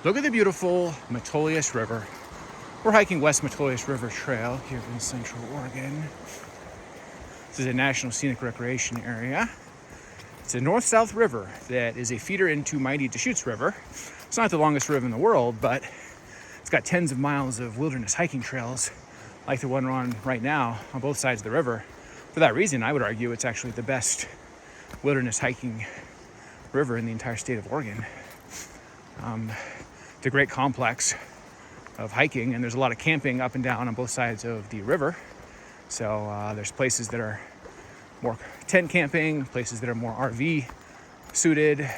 Look at the beautiful Metolius River. We're hiking West Metolius River Trail here in Central Oregon. This is a National Scenic Recreation Area. It's a north-south river that is a feeder into mighty Deschutes River. It's not the longest river in the world, but it's got tens of miles of wilderness hiking trails like the one we're on right now on both sides of the river. For that reason, I would argue it's actually the best wilderness hiking river in the entire state of Oregon. It's a great complex of hiking, and there's a lot of camping up and down on both sides of the river. So there's places that are more tent camping, places that are more RV suited.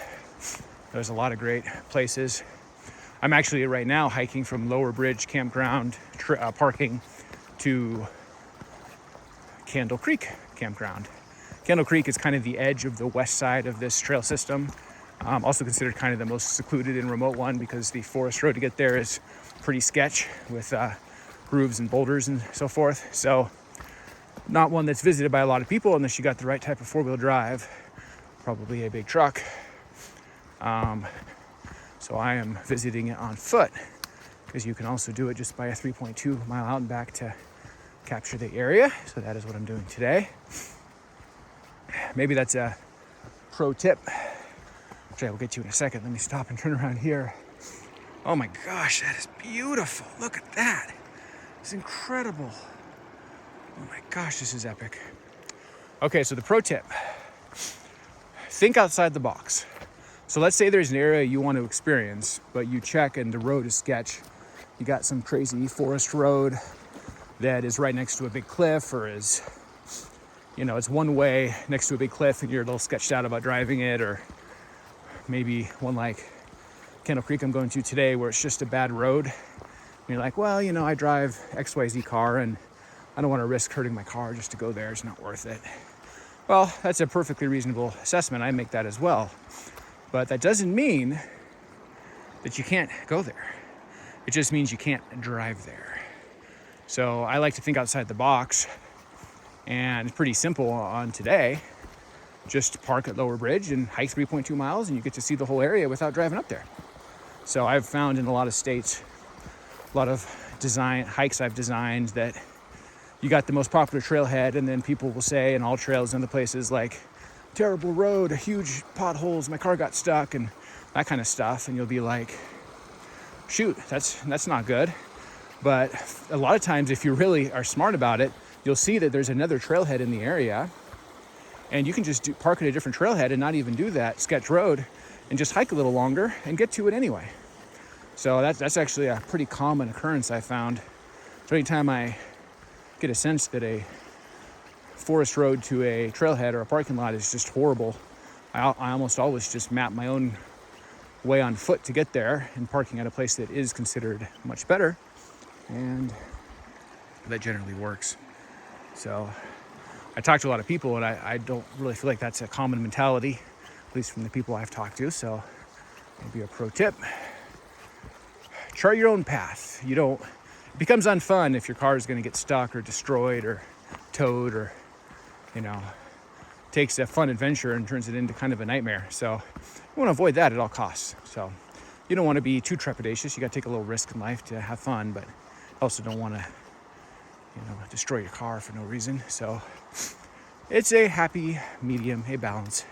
There's a lot of great places. I'm actually right now hiking from Lower Bridge Campground Parking to Candle Creek Campground. Candle Creek is kind of the edge of the west side of this trail system. Also considered kind of the most secluded and remote one because the forest road to get there is pretty sketch with grooves and boulders and so forth. So not one that's visited by a lot of people unless you got the right type of four-wheel drive, probably a big truck. So I am visiting it on foot because you can also do it just by a 3.2 mile out and back to capture the area. So that is what I'm doing today. Maybe that's a pro tip, which I will get to in a second. Let me stop and turn around here. Oh my gosh, that is beautiful. Look at that. It's incredible. Oh my gosh, this is epic. Okay, so the pro tip. Think outside the box. So let's say there's an area you want to experience, but you check and the road is sketch. You got some crazy forest road that is right next to a big cliff, or is, it's one way next to a big cliff and you're a little sketched out about driving it, or maybe one like Candle Creek I'm going to today where it's just a bad road. And you're like, well, I drive XYZ car and I don't want to risk hurting my car just to go there. It's not worth it. Well, that's a perfectly reasonable assessment. I make that as well. But that doesn't mean that you can't go there. It just means you can't drive there. So I like to think outside the box, and it's pretty simple on today. Just park at Lower Bridge and hike 3.2 miles and you get to see the whole area without driving up there. So I've found in a lot of states, a lot of hikes I've designed that you got the most popular trailhead, and then people will say in all trails and other places like, terrible road, huge potholes, my car got stuck, and that kind of stuff. And you'll be like, shoot, that's not good. But a lot of times, if you really are smart about it, you'll see that there's another trailhead in the area, and you can just park at a different trailhead and not even do that sketch road and just hike a little longer and get to it anyway. So that's actually a pretty common occurrence I found. So anytime I get a sense that a forest road to a trailhead or a parking lot is just horrible, I almost always just map my own way on foot to get there, and parking at a place that is considered much better, and that generally works. So I talk to a lot of people, and I don't really feel like that's a common mentality, at least from the people I've talked to. So maybe a pro tip: chart your own path. It becomes unfun if your car is going to get stuck or destroyed or towed, or takes a fun adventure and turns it into kind of a nightmare. So you want to avoid that at all costs. So you don't want to be too trepidatious. You got to take a little risk in life to have fun, but also don't want to destroy your car for no reason. So it's a happy medium, a balance.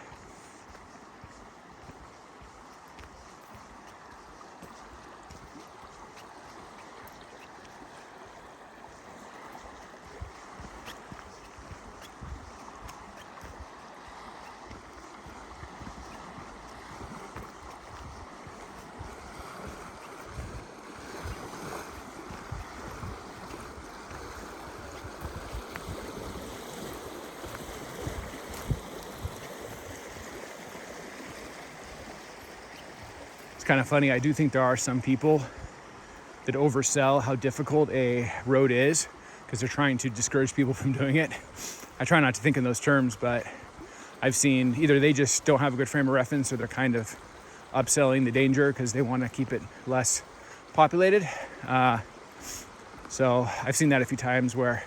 Kind of funny. I do think there are some people that oversell how difficult a road is because they're trying to discourage people from doing it. I try not to think in those terms, but I've seen either they just don't have a good frame of reference, or they're kind of upselling the danger because they want to keep it less populated. So I've seen that a few times where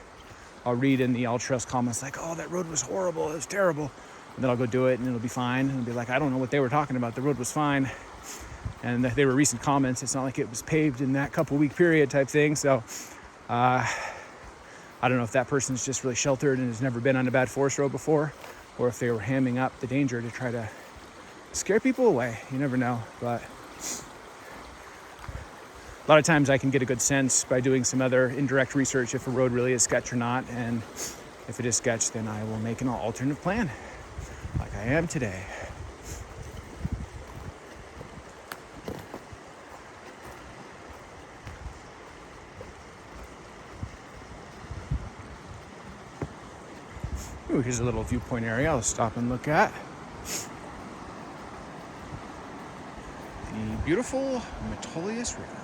I'll read in the All Trails comments like, oh, that road was horrible, it was terrible. And then I'll go do it and it'll be fine. And it'll be like, I don't know what they were talking about. The road was fine. and they were recent comments. It's not like it was paved in that couple week period type thing. So I don't know if that person's just really sheltered and has never been on a bad forest road before, or if they were hamming up the danger to try to scare people away. You never know. But a lot of times I can get a good sense by doing some other indirect research if a road really is sketch or not. And if it is sketch, then I will make an alternative plan, like I am today. Ooh, here's a little viewpoint area I'll stop and look at. The beautiful Metolius River.